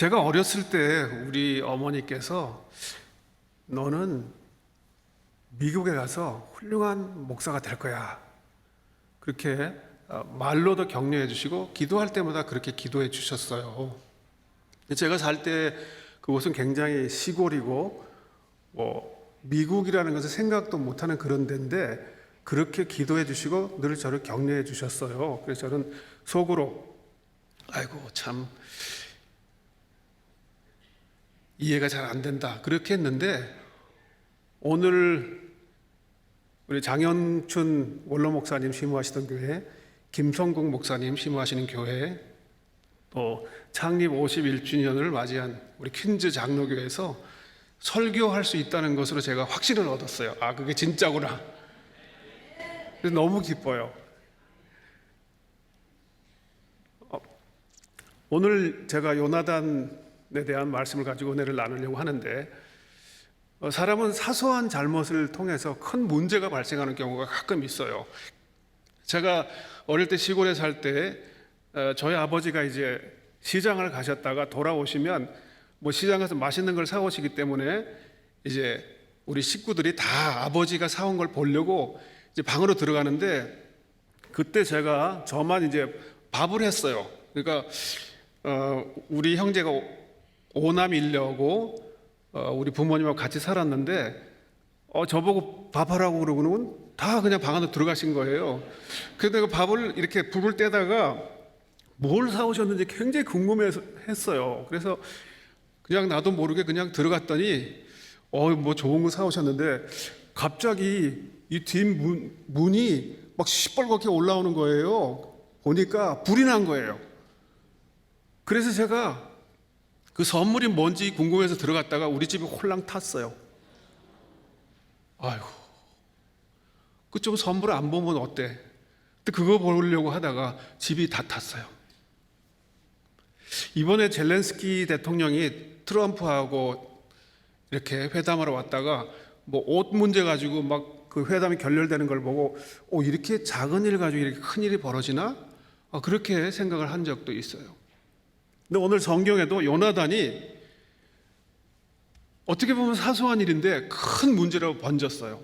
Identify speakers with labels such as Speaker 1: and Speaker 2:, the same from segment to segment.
Speaker 1: 제가 어렸을 때 우리 어머니께서 너는 미국에 가서 훌륭한 목사가 될 거야. 그렇게 말로도 격려해 주시고 기도할 때마다 그렇게 기도해 주셨어요. 제가 살 때 그곳은 굉장히 시골이고 미국이라는 것을 생각도 못하는 그런 데인데 그렇게 기도해 주시고 늘 저를 격려해 주셨어요. 그래서 저는 속으로 아이고 참 이해가 잘 안 된다 그렇게 했는데 오늘 우리 장현춘 원로 목사님 심우하시던 교회, 김성국 목사님 심우하시는 교회, 또 창립 51주년을 맞이한 우리 퀸즈 장로교회에서 설교할 수 있다는 것으로 제가 확신을 얻었어요. 아, 그게 진짜구나. 그래서 너무 기뻐요. 오늘 제가 요나단에 대한 말씀을 가지고 은혜를 나누려고 하는데 사람은 사소한 잘못을 통해서 큰 문제가 발생하는 경우가 가끔 있어요. 제가 어릴 때 시골에 살 때 저희 아버지가 이제 시장을 가셨다가 돌아오시면 시장에서 맛있는 걸 사오시기 때문에 이제 우리 식구들이 다 아버지가 사온 걸 보려고 이제 방으로 들어가는데 그때 제가 저만 이제 밥을 했어요. 그러니까 우리 형제가 5남 1녀고 우리 부모님하고 같이 살았는데 저보고 밥하라고 그러고는 다 그냥 방 안으로 들어가신 거예요. 그래서 내가 밥을 이렇게 불을 떼다가 뭘 사오셨는지 굉장히 궁금했어요. 그래서 그냥 나도 모르게 그냥 들어갔더니 뭐 좋은 거 사오셨는데 갑자기 이 뒷문이 막 시뻘겋게 올라오는 거예요. 보니까 불이 난 거예요. 그래서 제가 그 선물이 뭔지 궁금해서 들어갔다가 우리 집이 홀랑 탔어요. 아이고, 그 좀 선물 안 보면 어때? 근데 그거 보려고 하다가 집이 다 탔어요. 이번에 젤렌스키 대통령이 트럼프하고 이렇게 회담하러 왔다가 옷 문제 가지고 막 그 회담이 결렬되는 걸 보고 이렇게 작은 일 가지고 이렇게 큰 일이 벌어지나? 그렇게 생각을 한 적도 있어요. 근데 오늘 성경에도 요나단이 어떻게 보면 사소한 일인데 큰 문제로 번졌어요.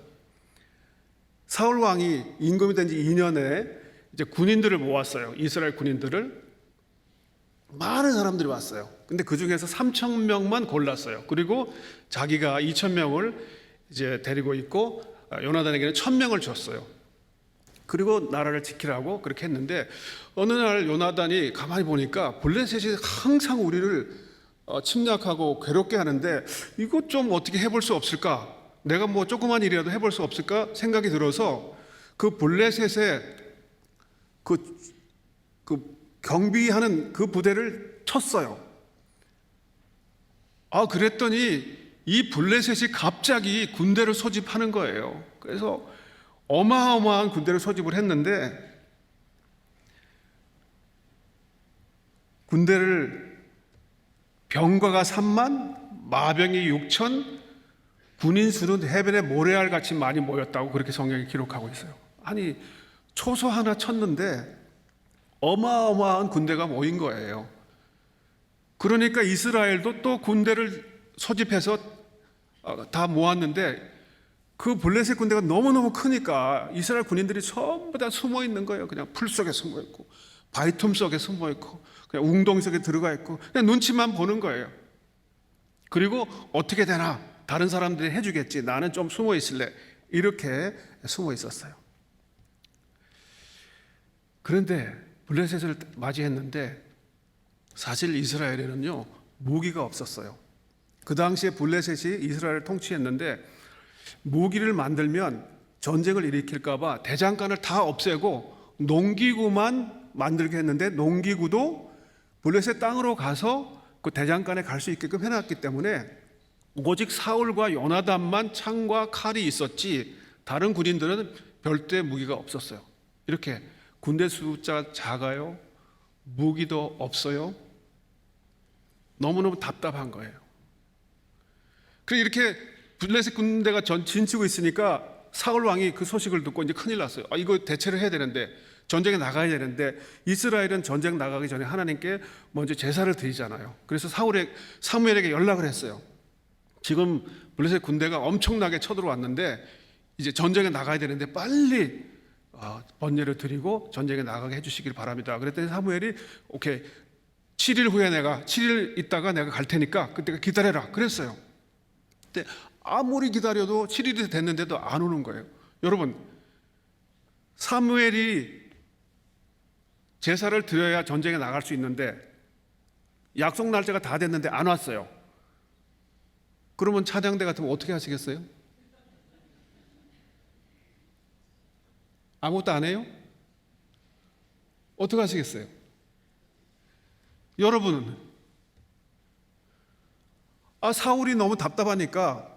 Speaker 1: 사울 왕이 임금이 된 지 2년에 이제 군인들을 모았어요. 이스라엘 군인들을. 많은 사람들이 왔어요. 근데 그 중에서 3,000명만 골랐어요. 그리고 자기가 2,000명을 이제 데리고 있고 요나단에게는 1,000명을 줬어요. 그리고 나라를 지키라고 그렇게 했는데 어느 날 요나단이 가만히 보니까 블레셋이 항상 우리를 침략하고 괴롭게 하는데 이것 좀 어떻게 해볼 수 없을까? 내가 조그만 일이라도 해볼 수 없을까? 생각이 들어서 그 블레셋의 그 경비하는 그 부대를 쳤어요. 그랬더니 이 블레셋이 갑자기 군대를 소집하는 거예요. 그래서 어마어마한 군대를 소집을 했는데 군대를 병거가 3만, 마병이 6천, 군인 수는 해변에 모래알 같이 많이 모였다고 그렇게 성경이 기록하고 있어요. 아니 초소 하나 쳤는데 어마어마한 군대가 모인 거예요. 그러니까 이스라엘도 또 군대를 소집해서 다 모았는데 그 블레셋 군대가 너무너무 크니까 이스라엘 군인들이 전부 다 숨어 있는 거예요. 그냥 풀 속에 숨어 있고 바위틈 속에 숨어 있고 그냥 웅덩이 속에 들어가 있고 그냥 눈치만 보는 거예요. 그리고 어떻게 되나 다른 사람들이 해주겠지, 나는 좀 숨어 있을래, 이렇게 숨어 있었어요. 그런데 블레셋을 맞이했는데 사실 이스라엘에는요 무기가 없었어요. 그 당시에 블레셋이 이스라엘을 통치했는데 무기를 만들면 전쟁을 일으킬까 봐 대장간을 다 없애고 농기구만 만들게 했는데 농기구도 블레셋 땅으로 가서 그 대장간에 갈 수 있게끔 해놨기 때문에 오직 사울과 요나단만 창과 칼이 있었지 다른 군인들은 별도의 무기가 없었어요. 이렇게 군대 숫자가 작아요. 무기도 없어요. 너무너무 답답한 거예요. 그래서 이렇게 블레셋 군대가 진치고 있으니까 사울 왕이 그 소식을 듣고 이제 큰일 났어요. 이거 대체를 해야 되는데 전쟁에 나가야 되는데 이스라엘은 전쟁 나가기 전에 하나님께 먼저 제사를 드리잖아요. 그래서 사무엘에게 연락을 했어요. 지금 블레셋 군대가 엄청나게 쳐들어왔는데 이제 전쟁에 나가야 되는데 빨리 번제를 드리고 전쟁에 나가게 해주시길 바랍니다. 그랬더니 사무엘이 오케이, 7일 후에 7일 있다가 내가 갈 테니까 그때가 기다려라 그랬어요. 근데 아무리 기다려도 7일이 됐는데도 안 오는 거예요. 여러분, 사무엘이 제사를 드려야 전쟁에 나갈 수 있는데 약속 날짜가 다 됐는데 안 왔어요. 그러면 찬양대 같으면 어떻게 하시겠어요? 아무것도 안 해요? 어떻게 하시겠어요? 여러분은 사울이 너무 답답하니까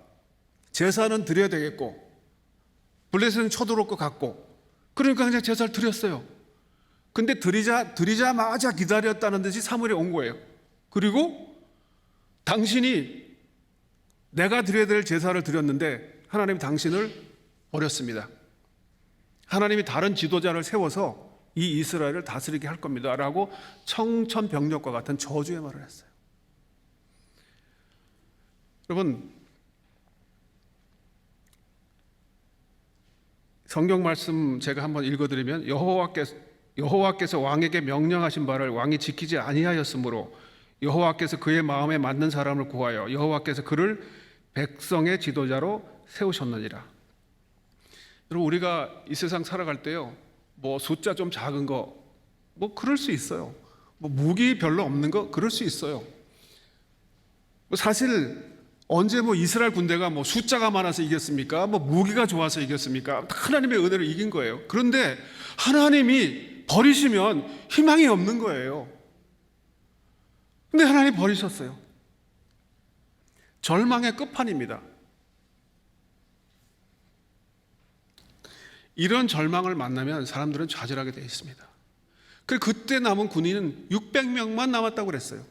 Speaker 1: 제사는 드려야 되겠고 블레셋은 쳐들어올 것 같고 그러니까 그냥 제사를 드렸어요. 근데 드리자마자 기다렸다는 듯이 사무엘이 온 거예요. 그리고 당신이 내가 드려야 될 제사를 드렸는데 하나님이 당신을 버렸습니다. 하나님이 다른 지도자를 세워서 이 이스라엘을 다스리게 할 겁니다 라고 청천벽력과 같은 저주의 말을 했어요. 여러분, 성경 말씀 제가 한번 읽어드리면 여호와께서 왕에게 명령하신 바를 왕이 지키지 아니하였으므로 여호와께서 그의 마음에 맞는 사람을 구하여 여호와께서 그를 백성의 지도자로 세우셨느니라. 여러분, 우리가 이 세상 살아갈 때요, 뭐 숫자 좀 작은 거 뭐 그럴 수 있어요. 뭐 무기 별로 없는 거 그럴 수 있어요. 사실 언제 뭐 이스라엘 군대가 뭐 숫자가 많아서 이겼습니까? 뭐 무기가 좋아서 이겼습니까? 하나님의 은혜로 이긴 거예요. 그런데 하나님이 버리시면 희망이 없는 거예요. 근데 하나님이 버리셨어요. 절망의 끝판입니다. 이런 절망을 만나면 사람들은 좌절하게 되어 있습니다. 그때 남은 군인은 600명만 남았다고 그랬어요.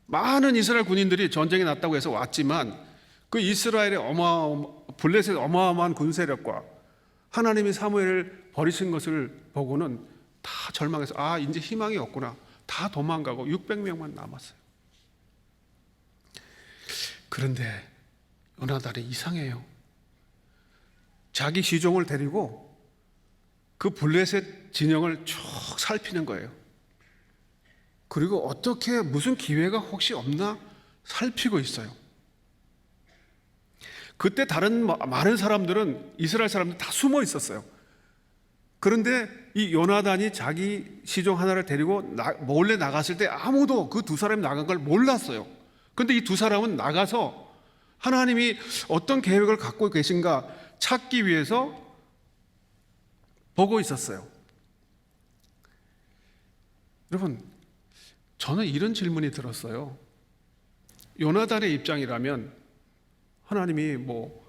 Speaker 1: 많은 이스라엘 군인들이 전쟁이 났다고 해서 왔지만 그 이스라엘의 블레셋의 어마어마한 군세력과 하나님이 사무엘을 버리신 것을 보고는 다 절망해서 이제 희망이 없구나, 다 도망가고 600명만 남았어요. 그런데 요나단이 이상해요. 자기 시종을 데리고 그 블레셋 진영을 쭉 살피는 거예요. 그리고 어떻게 무슨 기회가 혹시 없나 살피고 있어요. 그때 다른 많은 사람들은, 이스라엘 사람들 다 숨어 있었어요. 그런데 이 요나단이 자기 시종 하나를 데리고 몰래 나갔을 때 아무도 그 두 사람이 나간 걸 몰랐어요. 그런데 이 두 사람은 나가서 하나님이 어떤 계획을 갖고 계신가 찾기 위해서 보고 있었어요. 여러분, 저는 이런 질문이 들었어요. 요나단의 입장이라면 하나님이 뭐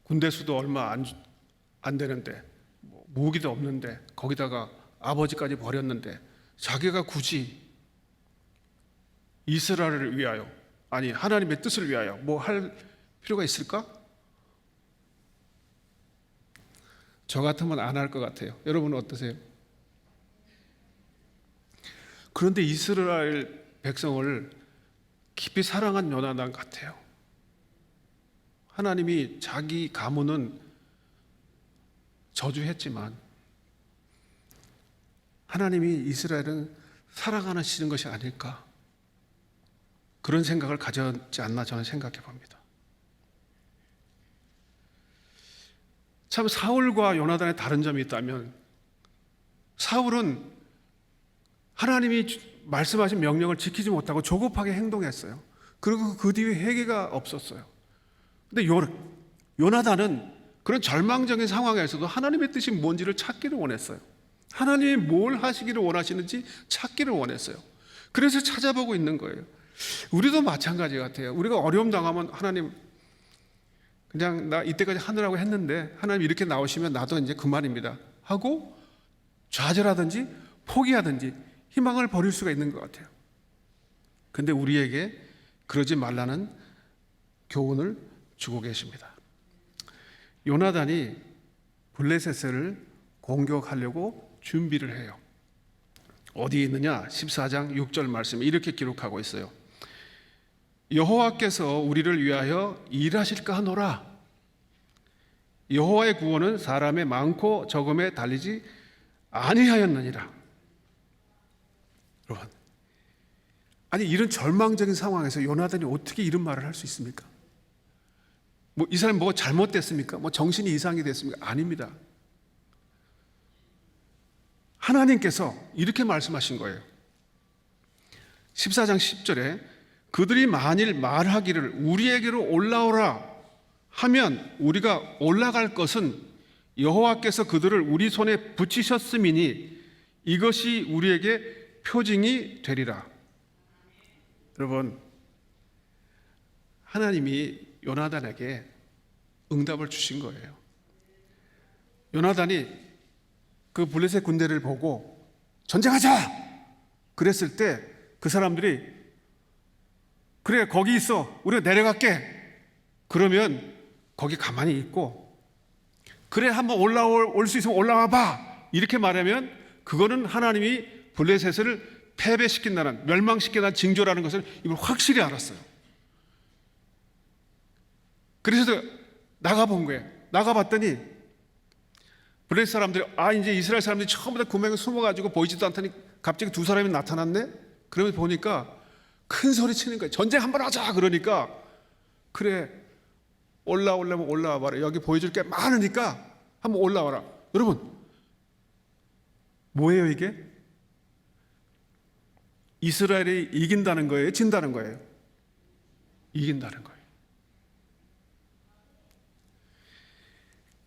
Speaker 1: 군대 수도 얼마 안 되는데 뭐 무기도 없는데 거기다가 아버지까지 버렸는데 자기가 굳이 이스라엘을 위하여, 아니 하나님의 뜻을 위하여 뭐 할 필요가 있을까? 저 같으면 안 할 것 같아요. 여러분은 어떠세요? 그런데 이스라엘 백성을 깊이 사랑한 요나단 같아요. 하나님이 자기 가문은 저주했지만 하나님이 이스라엘은 사랑하시는 것이 아닐까, 그런 생각을 가졌지 않나 저는 생각해 봅니다. 참, 사울과 요나단의 다른 점이 있다면 사울은 하나님이 말씀하신 명령을 지키지 못하고 조급하게 행동했어요. 그리고 그 뒤에 회개가 없었어요. 근데 요나단은 그런 절망적인 상황에서도 하나님의 뜻이 뭔지를 찾기를 원했어요. 하나님이 뭘 하시기를 원하시는지 찾기를 원했어요. 그래서 찾아보고 있는 거예요. 우리도 마찬가지 같아요. 우리가 어려움 당하면 하나님, 그냥 나 이때까지 하느라고 했는데 하나님 이렇게 나오시면 나도 이제 그만입니다 하고 좌절하든지 포기하든지 희망을 버릴 수가 있는 것 같아요. 근데 우리에게 그러지 말라는 교훈을 주고 계십니다. 요나단이 블레셋을 공격하려고 준비를 해요. 어디에 있느냐? 14장 6절 말씀에 이렇게 기록하고 있어요. 여호와께서 우리를 위하여 일하실까 하노라. 여호와의 구원은 사람의 많고 적음에 달리지 아니하였느니라. 여러분, 아니 이런 절망적인 상황에서 요나단이 어떻게 이런 말을 할 수 있습니까? 이 사람이 뭐 잘못됐습니까? 정신이 이상이 됐습니까? 아닙니다. 하나님께서 이렇게 말씀하신 거예요. 14장 10절에 그들이 만일 말하기를 우리에게로 올라오라 하면 우리가 올라갈 것은 여호와께서 그들을 우리 손에 붙이셨음이니 이것이 우리에게 표징이 되리라. 여러분, 하나님이 요나단에게 응답을 주신 거예요. 요나단이 그 블레셋 군대를 보고 전쟁하자! 그랬을 때 그 사람들이 그래 거기 있어 우리가 내려갈게 그러면 거기 가만히 있고 그래 한번 올라올 수 있으면 올라와 봐 이렇게 말하면 그거는 하나님이 블레셋을 패배시킨다는 멸망시킨다는 징조라는 것을 이걸 확실히 알았어요. 그래서 나가본 거예요. 나가봤더니 블레셋 사람들이 이제 이스라엘 사람들이 처음부터 구명에 숨어가지고 보이지도 않더니 갑자기 두 사람이 나타났네. 그러면 보니까 큰 소리 치는 거예요. 전쟁 한번 하자 그러니까 그래 올라오려면 올라와 봐라. 여기 보여줄 게 많으니까 한번 올라와라. 여러분 뭐예요 이게? 이스라엘이 이긴다는 거예요? 진다는 거예요? 이긴다는 거예요.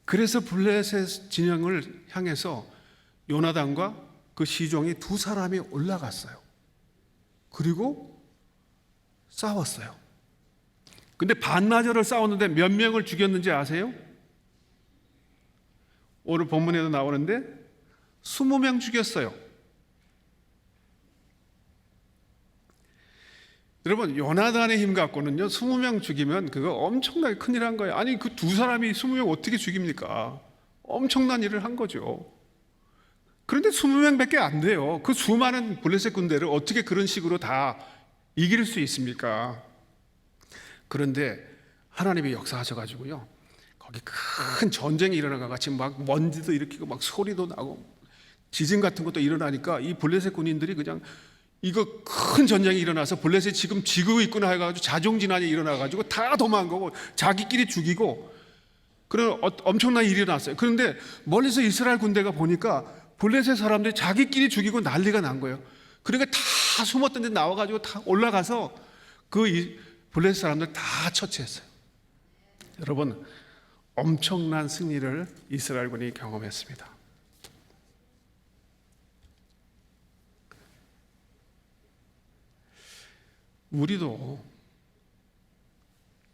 Speaker 1: 그래서 블레셋 진영을 향해서 요나단과 그 시종이 두 사람이 올라갔어요. 그리고 싸웠어요. 근데 반나절을 싸웠는데 몇 명을 죽였는지 아세요? 오늘 본문에도 나오는데 20명 죽였어요. 여러분 요나단의 힘 갖고는요 20명 죽이면 그거 엄청나게 큰일 한 거예요. 아니 그 두 사람이 20명 어떻게 죽입니까? 엄청난 일을 한 거죠. 그런데 20명밖에 안 돼요. 그 수많은 블레셋 군대를 어떻게 그런 식으로 다 이길 수 있습니까? 그런데 하나님이 역사하셔가지고요 거기 큰 전쟁이 일어나가 같이 막 먼지도 일으키고 막 소리도 나고 지진 같은 것도 일어나니까 이 블레셋 군인들이 그냥 이거 큰 전쟁이 일어나서 블레셋이 지금 지고 있구나 해가지고 자중진환이 일어나가지고 다 도망가고 자기끼리 죽이고 그런 엄청난 일이 일어났어요. 그런데 멀리서 이스라엘 군대가 보니까 블레셋 사람들이 자기끼리 죽이고 난리가 난 거예요. 그러니까 다 숨었던 데 나와가지고 다 올라가서 그 블레셋 사람들 다 처치했어요. 여러분 엄청난 승리를 이스라엘군이 경험했습니다. 우리도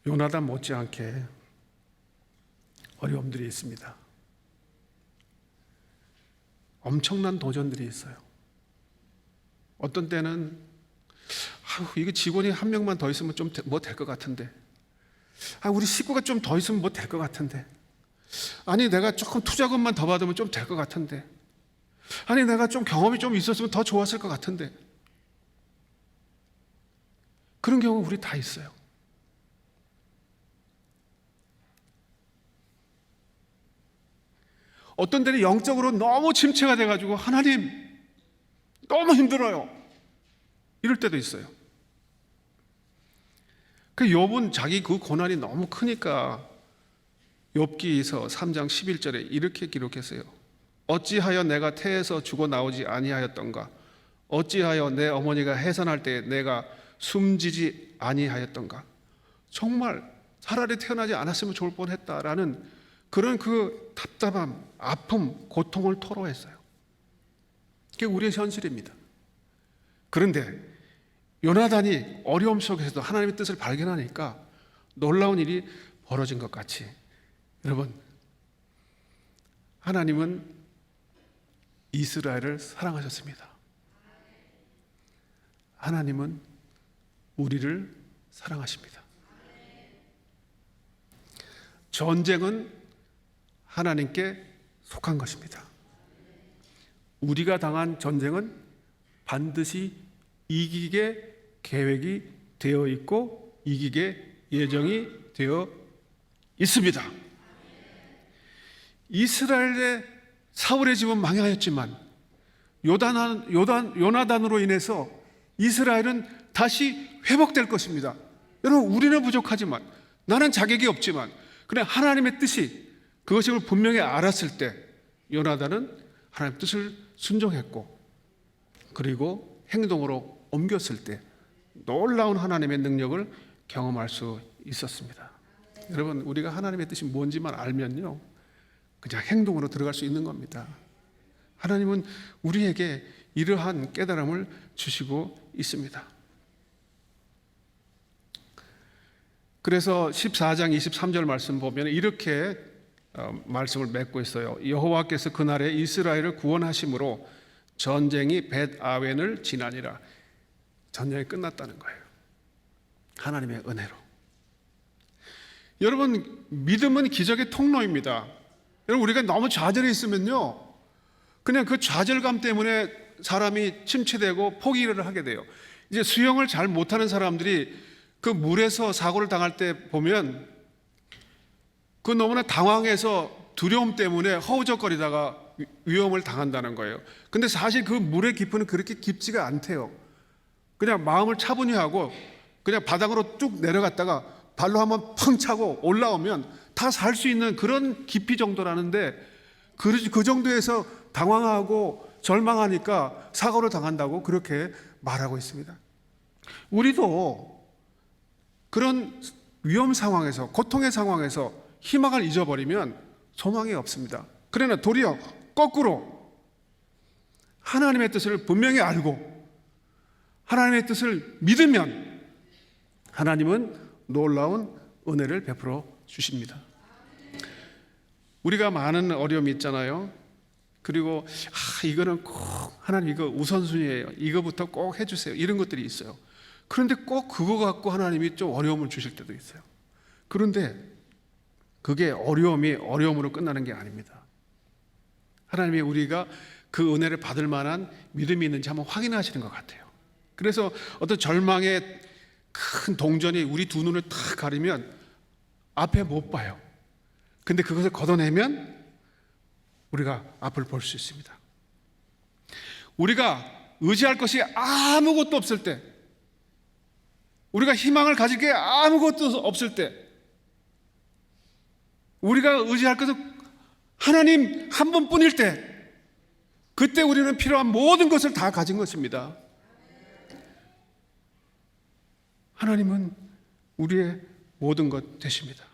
Speaker 1: 요나단 못지않게 어려움들이 있습니다. 엄청난 도전들이 있어요. 어떤 때는 이게 직원이 한 명만 더 있으면 좀 뭐 될 것 같은데 우리 식구가 좀 더 있으면 뭐 될 것 같은데 아니 내가 조금 투자금만 더 받으면 좀 될 것 같은데 아니 내가 좀 경험이 좀 있었으면 더 좋았을 것 같은데 그런 경우 우리 다 있어요. 어떤 때는 영적으로 너무 침체가 돼가지고 하나님 너무 힘들어요 이럴 때도 있어요. 그 욥은 자기 그 고난이 너무 크니까 욥기서 3장 11절에 이렇게 기록했어요. 어찌하여 내가 태에서 죽어 나오지 아니하였던가 어찌하여 내 어머니가 해산할 때 내가 숨지지 아니하였던가 정말 차라리 태어나지 않았으면 좋을 뻔했다라는 그런 그 답답함, 아픔, 고통을 토로했어요. 그게 우리의 현실입니다. 그런데 요나단이 어려움 속에서도 하나님의 뜻을 발견하니까 놀라운 일이 벌어진 것 같이 여러분 하나님은 이스라엘을 사랑하셨습니다. 하나님은 우리를 사랑하십니다. 전쟁은 하나님께 속한 것입니다. 우리가 당한 전쟁은 반드시 이기게 계획이 되어 있고 이기게 예정이 되어 있습니다. 이스라엘의 사울의 집은 망하였지만 요나단으로 인해서 이스라엘은 다시 회복될 것입니다. 여러분, 우리는 부족하지만, 나는 자격이 없지만, 그냥 하나님의 뜻이 그것을 분명히 알았을 때 요나단은 하나님의 뜻을 순종했고, 그리고 행동으로 옮겼을 때 놀라운 하나님의 능력을 경험할 수 있었습니다. 여러분, 우리가 하나님의 뜻이 뭔지만 알면요, 그냥 행동으로 들어갈 수 있는 겁니다. 하나님은 우리에게 이러한 깨달음을 주시고 있습니다. 그래서 14장 23절 말씀 보면 이렇게 말씀을 맺고 있어요. 여호와께서 그날에 이스라엘을 구원하심으로 전쟁이 벳아웬을 지나니라. 전쟁이 끝났다는 거예요. 하나님의 은혜로. 여러분, 믿음은 기적의 통로입니다. 여러분, 우리가 너무 좌절해 있으면요, 그냥 그 좌절감 때문에 사람이 침체되고 포기를 하게 돼요. 이제 수영을 잘 못하는 사람들이 그 물에서 사고를 당할 때 보면 그 너무나 당황해서 두려움 때문에 허우적거리다가 위험을 당한다는 거예요. 근데 사실 그 물의 깊이는 그렇게 깊지가 않대요. 그냥 마음을 차분히 하고 그냥 바닥으로 쭉 내려갔다가 발로 한번 펑 차고 올라오면 다 살 수 있는 그런 깊이 정도라는데, 그 정도에서 당황하고 절망하니까 사고를 당한다고 그렇게 말하고 있습니다. 우리도 그런 위험 상황에서, 고통의 상황에서 희망을 잊어버리면 소망이 없습니다. 그러나 도리어 거꾸로 하나님의 뜻을 분명히 알고 하나님의 뜻을 믿으면 하나님은 놀라운 은혜를 베풀어 주십니다. 우리가 많은 어려움이 있잖아요. 그리고 이거는 꼭 하나님 이거 우선순위예요. 이거부터 꼭 해주세요. 이런 것들이 있어요. 그런데 꼭 그거 갖고 하나님이 좀 어려움을 주실 때도 있어요. 그런데 그게 어려움으로 끝나는 게 아닙니다. 하나님이 우리가 그 은혜를 받을 만한 믿음이 있는지 한번 확인하시는 것 같아요. 그래서 어떤 절망의 큰 동전이 우리 두 눈을 탁 가리면 앞에 못 봐요. 근데 그것을 걷어내면 우리가 앞을 볼 수 있습니다. 우리가 의지할 것이 아무것도 없을 때, 우리가 희망을 가질 게 아무것도 없을 때, 우리가 의지할 것은 하나님 한 분뿐일 때, 그때 우리는 필요한 모든 것을 다 가진 것입니다. 하나님은 우리의 모든 것 되십니다.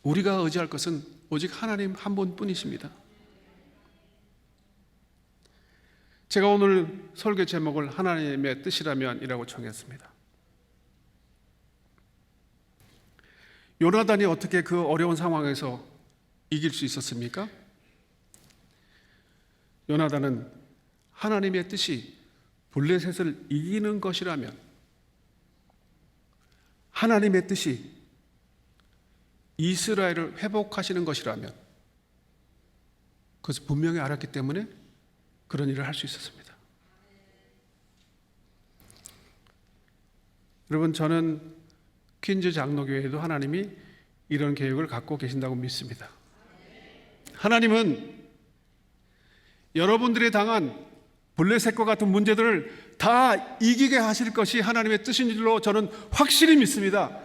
Speaker 1: 우리가 의지할 것은 오직 하나님 한 분뿐이십니다. 제가 오늘 설교 제목을 하나님의 뜻이라면이라고 정했습니다. 요나단이 어떻게 그 어려운 상황에서 이길 수 있었습니까? 요나단은 하나님의 뜻이 블레셋을 이기는 것이라면, 하나님의 뜻이 이스라엘을 회복하시는 것이라면 그것을 분명히 알았기 때문에 그런 일을 할 수 있었습니다. 여러분, 저는 퀸즈 장로교회에도 하나님이 이런 계획을 갖고 계신다고 믿습니다. 하나님은 여러분들이 당한 블레셋과 같은 문제들을 다 이기게 하실 것이 하나님의 뜻인 줄로 저는 확실히 믿습니다.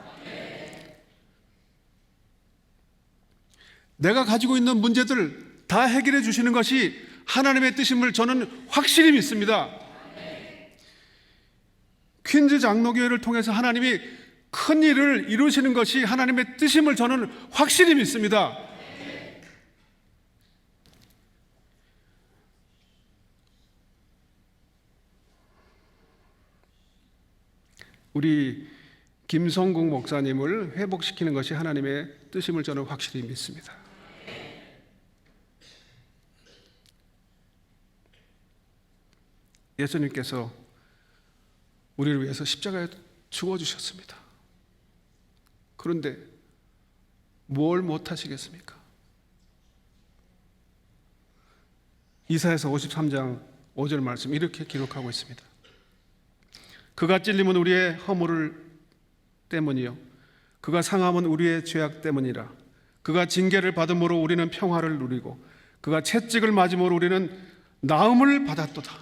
Speaker 1: 내가 가지고 있는 문제들을 다 해결해 주시는 것이 하나님의 뜻임을 저는 확실히 믿습니다. 퀸즈 장로교회를 통해서 하나님이 큰 일을 이루시는 것이 하나님의 뜻임을 저는 확실히 믿습니다. 우리 김성국 목사님을 회복시키는 것이 하나님의 뜻임을 저는 확실히 믿습니다. 예수님께서 우리를 위해서 십자가에 죽어주셨습니다. 그런데 뭘 못하시겠습니까? 이사야서 53장 5절 말씀 이렇게 기록하고 있습니다. 그가 찔림은 우리의 허물을 때문이요 그가 상함은 우리의 죄악 때문이라. 그가 징계를 받음으로 우리는 평화를 누리고 그가 채찍을 맞음으로 우리는 나음을 받았도다.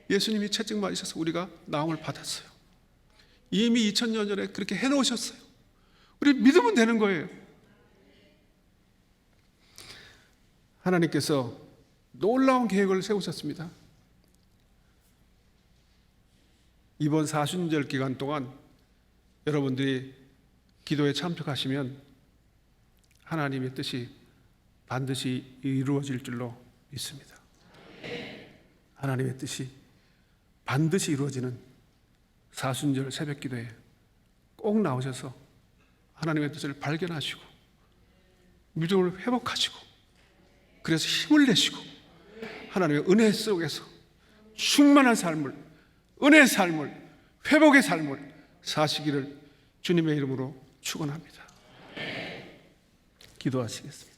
Speaker 1: 예수님이 채찍 맞으셔서 우리가 나음을 받았어요. 이미 2000년 전에 그렇게 해놓으셨어요. 우리 믿으면 되는 거예요. 하나님께서 놀라운 계획을 세우셨습니다. 이번 사순절 기간 동안 여러분들이 기도에 참석하시면 하나님의 뜻이 반드시 이루어질 줄로 믿습니다. 하나님의 뜻이 반드시 이루어지는 사순절 새벽 기도에 꼭 나오셔서 하나님의 뜻을 발견하시고 믿음을 회복하시고 그래서 힘을 내시고 하나님의 은혜 속에서 충만한 삶을, 은혜의 삶을, 회복의 삶을 사시기를 주님의 이름으로 축원합니다. 기도하시겠습니다.